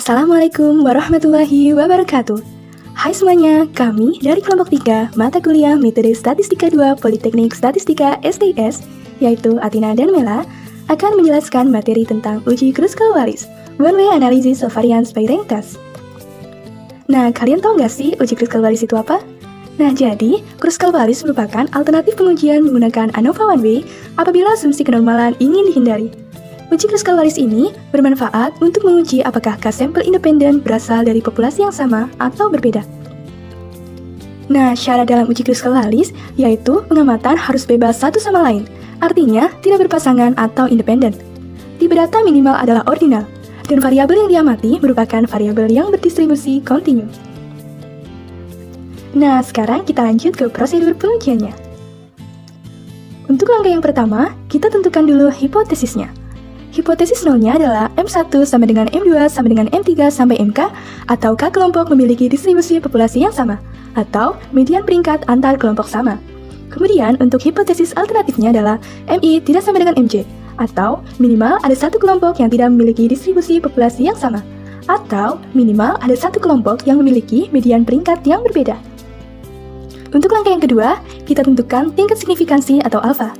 Assalamualaikum warahmatullahi wabarakatuh. Hai semuanya, kami dari kelompok 3 mata kuliah Metode Statistika 2 Politeknik Statistika STS, yaitu Atina dan Mela, akan menjelaskan materi tentang uji Kruskal-Wallis, One Way Analysis of Variance by Rank Test. Nah, kalian tahu nggak sih uji Kruskal-Wallis itu apa? Nah, jadi, Kruskal-Wallis merupakan alternatif pengujian menggunakan ANOVA One Way apabila asumsi kenormalan ingin dihindari. Uji Kruskal-Wallis ini bermanfaat untuk menguji apakah sampel independen berasal dari populasi yang sama atau berbeda. Nah, syarat dalam uji Kruskal-Wallis yaitu pengamatan harus bebas satu sama lain, artinya tidak berpasangan atau independen. Tipe data minimal adalah ordinal, dan variabel yang diamati merupakan variabel yang berdistribusi kontinu. Nah, sekarang kita lanjut ke prosedur pengujiannya. Untuk langkah yang pertama, kita tentukan dulu hipotesisnya. Hipotesis nolnya adalah M1 sama dengan M2 sama dengan M3 sampai MK, atau K kelompok memiliki distribusi populasi yang sama, atau median peringkat antar kelompok sama. Kemudian untuk hipotesis alternatifnya adalah MI tidak sama dengan MJ, atau minimal ada satu kelompok yang tidak memiliki distribusi populasi yang sama, atau minimal ada satu kelompok yang memiliki median peringkat yang berbeda. Untuk langkah yang kedua, kita tentukan tingkat signifikansi atau alfa.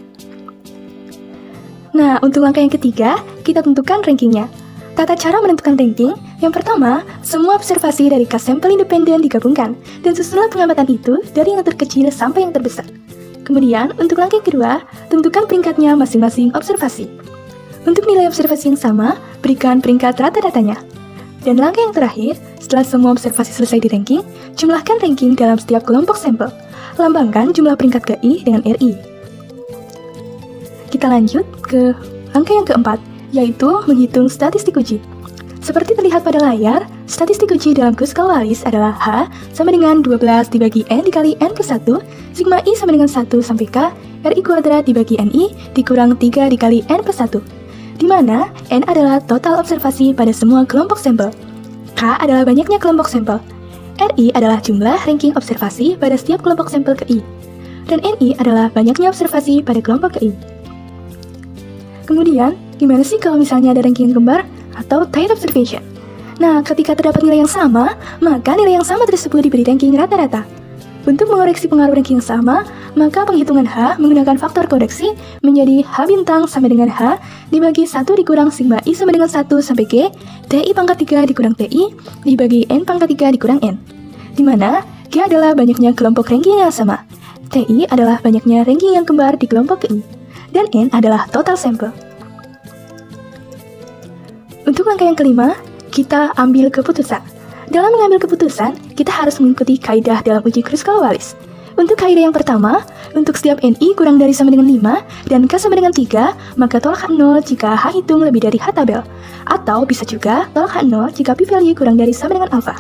Nah, untuk langkah yang ketiga, kita tentukan rankingnya. Tata cara menentukan ranking, yang pertama, semua observasi dari sampel independen digabungkan, dan susunlah pengamatan itu dari yang terkecil sampai yang terbesar. Kemudian, untuk langkah yang kedua, tentukan peringkatnya masing-masing observasi. Untuk nilai observasi yang sama, berikan peringkat rata datanya. Dan langkah yang terakhir, setelah semua observasi selesai di ranking, jumlahkan ranking dalam setiap kelompok sampel. Lambangkan jumlah peringkat KI dengan RI. Kita lanjut ke langkah yang keempat, yaitu menghitung statistik uji. Seperti terlihat pada layar, statistik uji dalam Kruskal-Wallis adalah H sama dengan 12 dibagi N dikali N plus 1, sigma I sama dengan 1 sampai K, RI kuadrat dibagi NI dikurang 3 dikali N plus 1, di mana N adalah total observasi pada semua kelompok sampel, K adalah banyaknya kelompok sampel, RI adalah jumlah ranking observasi pada setiap kelompok sampel ke I, dan NI adalah banyaknya observasi pada kelompok ke I. Kemudian, gimana sih kalau misalnya ada ranking kembar atau tied observation? Nah, ketika terdapat nilai yang sama, maka nilai yang sama tersebut diberi ranking rata-rata. Untuk mengoreksi pengaruh ranking yang sama, maka penghitungan H menggunakan faktor koreksi menjadi H bintang sama dengan H dibagi 1 dikurang sigma I sama dengan 1 sampai G, TI pangkat 3 dikurang TI dibagi N pangkat 3 dikurang N. Di mana G adalah banyaknya kelompok ranking yang sama, TI adalah banyaknya ranking yang kembar di kelompok I, dan N adalah total sampel. Untuk langkah yang kelima, kita ambil keputusan. Dalam mengambil keputusan, kita harus mengikuti kaidah dalam uji Kruskal-Wallis. Untuk kaidah yang pertama, untuk setiap NI kurang dari sama dengan 5 dan K sama dengan 3, maka tolak H0 jika H hitung lebih dari H tabel. Atau bisa juga tolak H0 jika p-value kurang dari sama dengan alpha.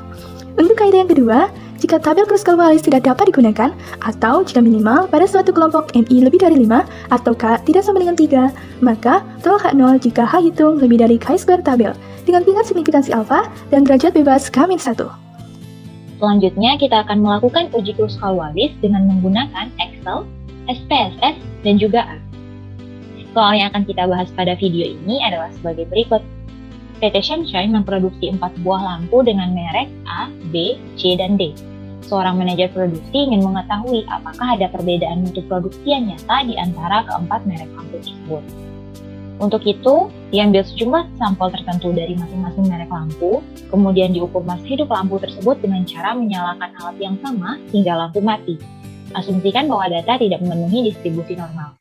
Untuk kaidah yang kedua, jika tabel Kruskal-Wallis tidak dapat digunakan, atau jika minimal pada suatu kelompok NI lebih dari 5, atau K tidak sama dengan 3, maka tolak H0 jika H hitung lebih dari chi-square tabel, dengan tingkat signifikansi alfa dan derajat bebas K-1. Selanjutnya, kita akan melakukan uji Kruskal-Wallis dengan menggunakan Excel, SPSS, dan juga R. Soal yang akan kita bahas pada video ini adalah sebagai berikut. PT Sunshine memproduksi 4 buah lampu dengan merek A, B, C, dan D. Seorang manajer produksi ingin mengetahui apakah ada perbedaan mutu produksi yang nyata di antara keempat merek lampu tersebut. Untuk itu, diambil sejumlah sampel tertentu dari masing-masing merek lampu, kemudian diukur masa hidup lampu tersebut dengan cara menyalakan alat yang sama hingga lampu mati. Asumsikan bahwa data tidak memenuhi distribusi normal.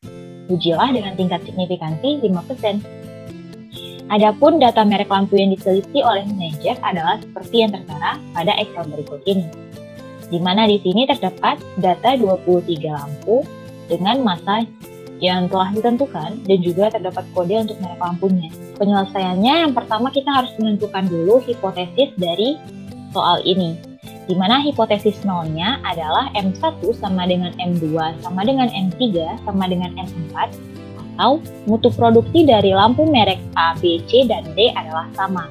Ujilah dengan tingkat signifikansi 5%. Adapun data merek lampu yang diteliti oleh manajer adalah seperti yang tertera pada Excel berikut ini, di mana di sini terdapat data 23 lampu dengan masa yang telah ditentukan dan juga terdapat kode untuk merek lampunya. Penyelesaiannya yang pertama kita harus menentukan dulu hipotesis dari soal ini, di mana hipotesis nolnya adalah M1 sama dengan M2 sama dengan M3 sama dengan M4, atau mutu produksi dari lampu merek A, B, C, dan D adalah sama.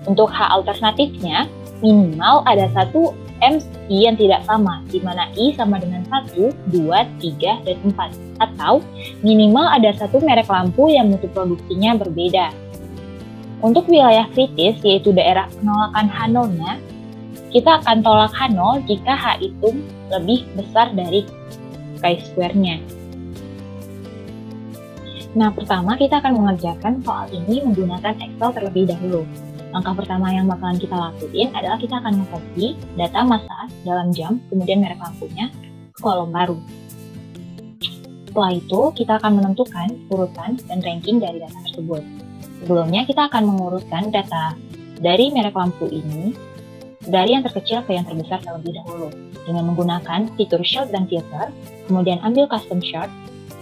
Untuk H alternatifnya, minimal ada satu MI yang tidak sama, di mana I sama dengan 1, 2, 3, dan 4. Atau minimal ada satu merek lampu yang mutu produksinya berbeda. Untuk wilayah kritis, yaitu daerah penolakan H0-nya, kita akan tolak H0 jika H itu lebih besar dari chi-square-nya. Nah, pertama kita akan mengerjakan soal ini menggunakan Excel terlebih dahulu. Langkah pertama yang bakalan kita lakuin adalah kita akan mengcopy data massa dalam jam, kemudian merek lampunya ke kolom baru. Setelah itu, kita akan menentukan urutan dan ranking dari data tersebut. Sebelumnya, kita akan mengurutkan data dari merek lampu ini dari yang terkecil ke yang terbesar terlebih dahulu dengan menggunakan fitur Sort dan Filter, kemudian ambil Custom Sort,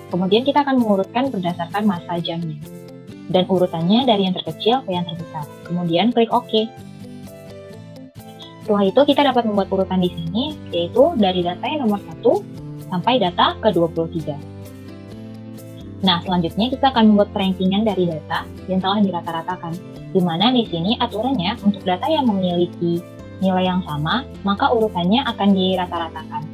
kemudian kita akan mengurutkan berdasarkan masa jamnya dan urutannya dari yang terkecil ke yang terbesar. Kemudian klik OK. Setelah itu, kita dapat membuat urutan di sini, yaitu dari data yang nomor 1 sampai data ke-23. Nah, selanjutnya kita akan membuat rankingan dari data yang telah dirata-ratakan, di mana di sini aturannya untuk data yang memiliki nilai yang sama, maka urutannya akan dirata-ratakan.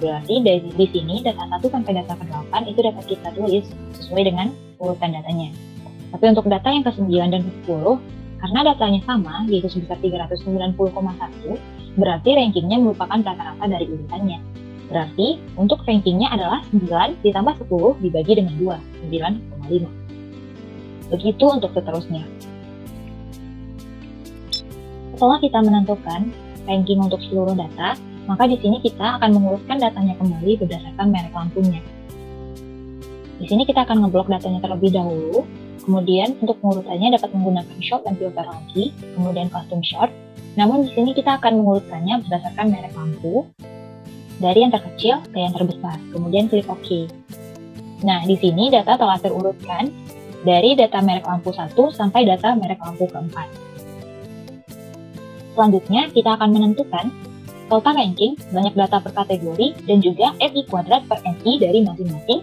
Berarti di sini data 1 sampai data ke-8 itu dapat kita tulis sesuai dengan urutan datanya. Tapi untuk data yang ke-9 dan ke-10, karena datanya sama, yaitu sebesar 390,1, berarti rankingnya merupakan rata-rata dari urutannya. Berarti untuk rankingnya adalah 9 ditambah 10 dibagi dengan 2, 9,5. Begitu untuk seterusnya. Setelah kita menentukan ranking untuk seluruh data, maka di sini kita akan mengurutkan datanya kembali berdasarkan merek lampunya. Di sini kita akan ngeblok datanya terlebih dahulu, kemudian untuk pengurutannya dapat menggunakan Sort dan Filter lagi, kemudian Custom Sort. Namun di sini kita akan mengurutkannya berdasarkan merek lampu, dari yang terkecil ke yang terbesar, kemudian klik OK. Nah, di sini data telah terurutkan dari data merek lampu 1 sampai data merek lampu ke-4. Selanjutnya, kita akan menentukan total ranking, banyak data per kategori, dan juga RI kuadrat per NI dari masing-masing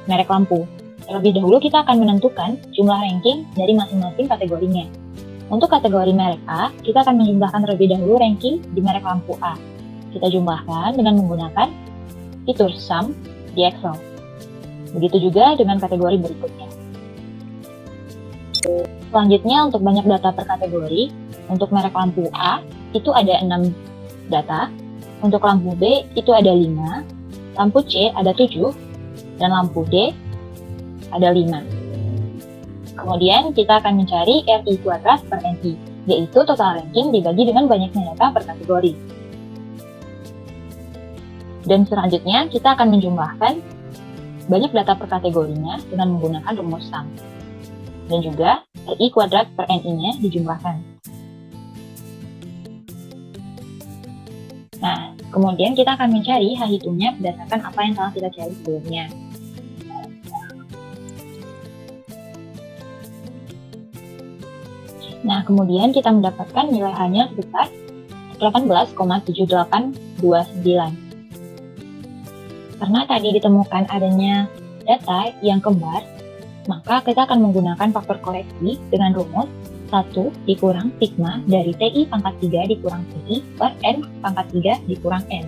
merek lampu. Terlebih dahulu, kita akan menentukan jumlah ranking dari masing-masing kategorinya. Untuk kategori merek A, kita akan menjumlahkan terlebih dahulu ranking di merek lampu A. Kita jumlahkan dengan menggunakan fitur Sum di Excel. Begitu juga dengan kategori berikutnya. Selanjutnya, untuk banyak data per kategori, untuk merek lampu A, itu ada 6 data. Untuk lampu B, itu ada 5. Lampu C ada 7. Dan lampu D ada 5. Kemudian, kita akan mencari RI kuadrat per NI, yaitu total ranking dibagi dengan banyaknya data per kategori. Dan selanjutnya, kita akan menjumlahkan banyak data per kategorinya dengan menggunakan rumus sum. Dan juga, RI kuadrat per NI-nya dijumlahkan. Nah, kemudian kita akan mencari H hitungnya berdasarkan apa yang telah kita cari sebelumnya. Nah, kemudian kita mendapatkan nilai H-nya sebesar 18,7829. Karena tadi ditemukan adanya data yang kembar, maka kita akan menggunakan faktor koreksi dengan rumus 1 dikurang sigma dari TI pangkat 3 dikurang TI per N pangkat 3 dikurang N.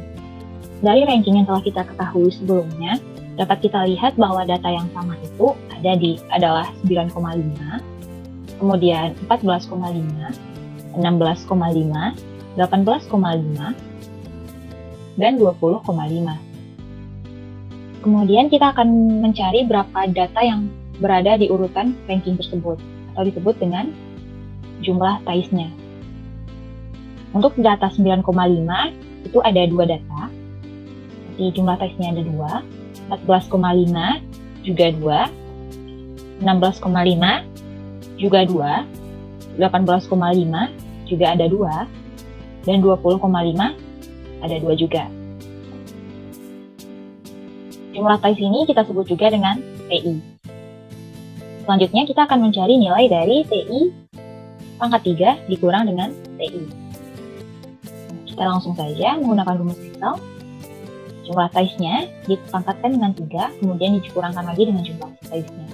Dari ranking yang telah kita ketahui sebelumnya, dapat kita lihat bahwa data yang sama itu adalah 9,5, kemudian 14,5, 16,5, 18,5, dan 20,5. Kemudian kita akan mencari berapa data yang berada di urutan ranking tersebut, atau disebut dengan jumlah TAIS-nya. Untuk data 9,5, itu ada 2 data. Jadi jumlah TAIS-nya ada 2, 14,5 juga 2, 16,5 juga 2, 18,5 juga ada 2, dan 20,5 ada 2 juga. Jumlah TAIS ini kita sebut juga dengan TI. Selanjutnya kita akan mencari nilai dari TI pangkat 3 dikurang dengan TI. Kita langsung saja menggunakan rumus Excel. Jumlah TAIS-nya dipangkatkan dengan 3, kemudian dikurangkan lagi dengan jumlah TAIS-nya.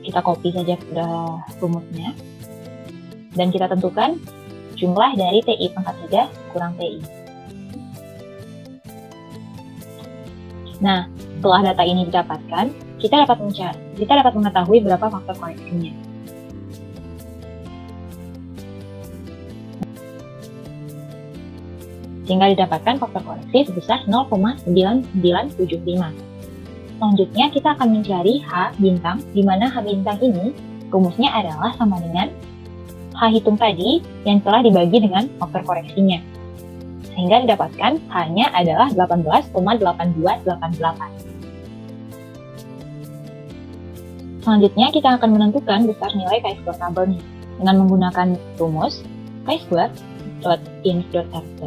Kita copy saja ke rumusnya. Dan kita tentukan jumlah dari TI pangkat 3 kurang TI. Nah, setelah data ini didapatkan, kita dapat mengetahui berapa faktor koreksinya. sehingga didapatkan faktor koreksi sebesar 0,9975. Selanjutnya kita akan mencari H bintang, di mana H bintang ini rumusnya adalah sama dengan H hitung tadi yang telah dibagi dengan faktor koreksinya. Sehingga didapatkan H-nya adalah 18,8288. Selanjutnya kita akan menentukan besar nilai chi-square tabelnya dengan menggunakan rumus chi_square.inf.rt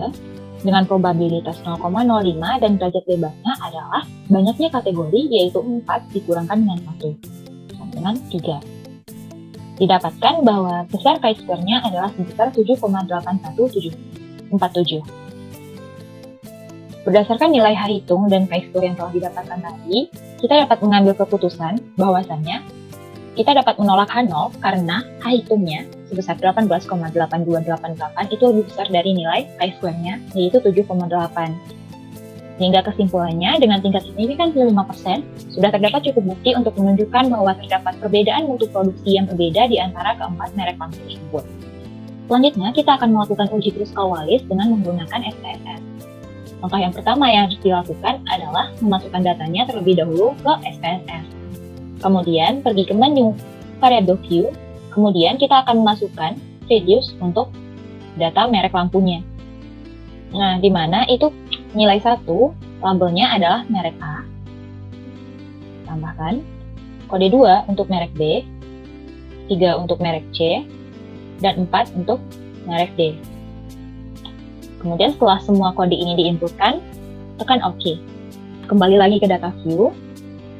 dengan probabilitas 0,05 dan derajat bebasnya adalah banyaknya kategori yaitu 4 dikurangkan dengan 1 sama dengan 3. Didapatkan bahwa besar chi-square-nya adalah sebesar 7,8147. Berdasarkan nilai H hitung dan chi-square yang telah didapatkan tadi, kita dapat mengambil keputusan bahwasannya kita dapat menolak H0 karena H hitungnya sebesar 18,8288 itu lebih besar dari nilai chi-square-nya, yaitu 7,8. Sehingga kesimpulannya, dengan tingkat signifikansi 5%, sudah terdapat cukup bukti untuk menunjukkan bahwa terdapat perbedaan mutu produksi yang berbeda di antara keempat merek lampu tersebut. Selanjutnya, kita akan melakukan uji Kruskal-Wallis dengan menggunakan SPSS. Langkah yang pertama yang harus dilakukan adalah memasukkan datanya terlebih dahulu ke SPSS. Kemudian pergi ke menu variable view, kemudian kita akan memasukkan reduce untuk data merek lampunya. Nah, di mana itu nilai 1, labelnya adalah merek A. Tambahkan kode 2 untuk merek B, 3 untuk merek C, dan 4 untuk merek D. Kemudian setelah semua kode ini diinputkan, tekan OK. Kembali lagi ke data view.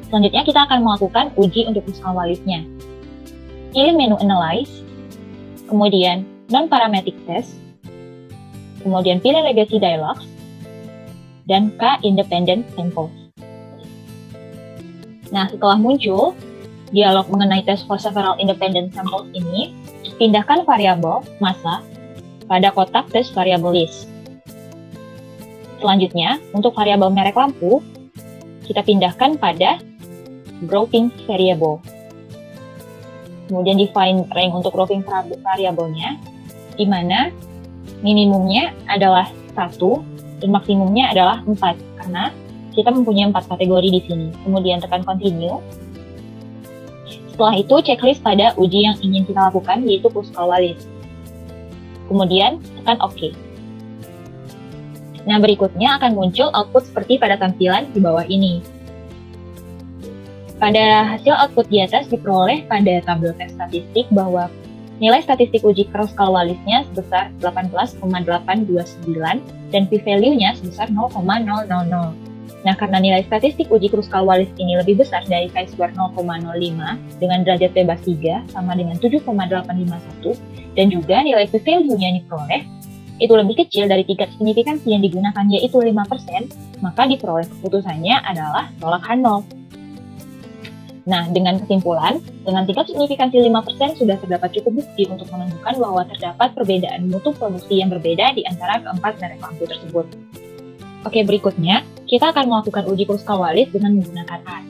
Selanjutnya kita akan melakukan uji untuk Kruskal-Wallisnya. Pilih menu Analyze, kemudian Non-Parametric Test, kemudian pilih Legacy Dialogs, dan K-Independent Samples. Nah, setelah muncul dialog mengenai test for several independent samples ini, pindahkan variabel massa pada kotak test variable list. Selanjutnya, untuk variabel merek lampu, kita pindahkan pada grouping variable. Kemudian define range untuk grouping variabelnya, di mana minimumnya adalah 1 dan maksimumnya adalah 4, karena kita mempunyai 4 kategori di sini. Kemudian tekan continue. Setelah itu, checklist pada uji yang ingin kita lakukan, yaitu Kruskal-Wallis. Kemudian tekan OK. Nah, berikutnya akan muncul output seperti pada tampilan di bawah ini. Pada hasil output di atas diperoleh pada tabel tes statistik bahwa nilai statistik uji Kruskal-Wallisnya sebesar 18,829 dan p-value-nya sebesar 0,000. Nah, karena nilai statistik uji Kruskal-Wallis ini lebih besar dari chi-square 0,05 dengan derajat bebas 3 sama dengan 7,851 dan juga nilai p-value-nya yang diperoleh itu lebih kecil dari tingkat signifikansi yang digunakan yaitu 5%, maka diperoleh keputusannya adalah tolak H0. Nah, dengan kesimpulan, dengan tingkat signifikansi 5% sudah terdapat cukup bukti untuk menunjukkan bahwa terdapat perbedaan mutu produksi yang berbeda di antara keempat merek lampu tersebut. Oke, berikutnya, kita akan melakukan uji Kruskal-Wallis dengan menggunakan R.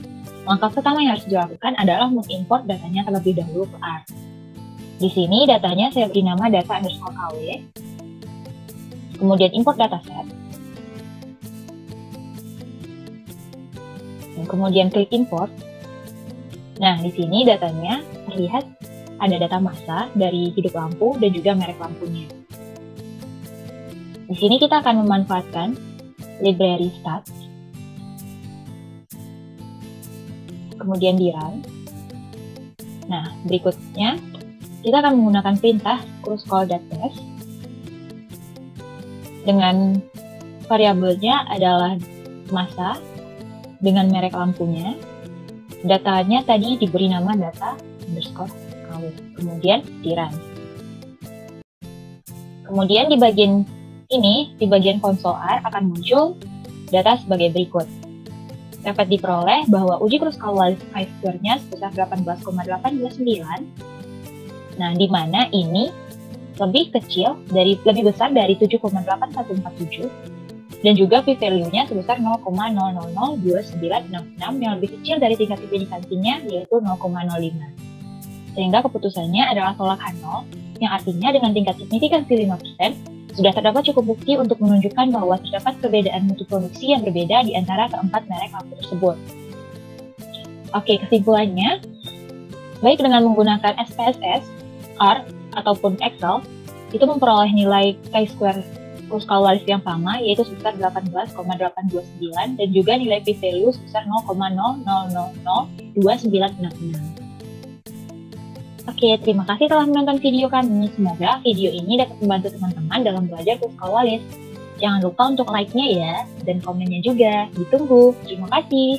Langkah pertama yang harus dilakukan adalah mengimport datanya terlebih dahulu ke R. Di sini datanya saya beri nama data_kw, kemudian import dataset, dan kemudian klik import. Nah, di sini datanya terlihat ada data massa dari hidup lampu dan juga merek lampunya. Di sini kita akan memanfaatkan library stats, kemudian di run. Nah, berikutnya kita akan menggunakan perintah kruskal.test dengan variabelnya adalah massa dengan merek lampunya. Datanya tadi diberi nama data_kw, kemudian di run. Kemudian di bagian ini, di bagian konsol R akan muncul data sebagai berikut. Dapat diperoleh bahwa uji Kruskal-Wallis chi-square-nya sebesar 18,829. Nah, di mana ini lebih besar dari 7,8147. Dan juga p-value-nya sebesar 0,002966 yang lebih kecil dari tingkat signifikansinya yaitu 0,05. Sehingga keputusannya adalah tolak H0, yang artinya dengan tingkat signifikansi 5%, Sudah terdapat cukup bukti untuk menunjukkan bahwa terdapat perbedaan mutu produksi yang berbeda di antara keempat merek lampu tersebut. Oke, kesimpulannya, baik dengan menggunakan SPSS, R, ataupun Excel, itu memperoleh nilai chi-square Russell-Wallis yang sama, yaitu sebesar 18,829 dan juga nilai p-value sebesar 0,00002966. Oke, terima kasih telah menonton video kami. Semoga video ini dapat membantu teman-teman dalam belajar Russell-Wallis. Jangan lupa untuk like-nya ya, dan komennya juga. Ditunggu. Terima kasih.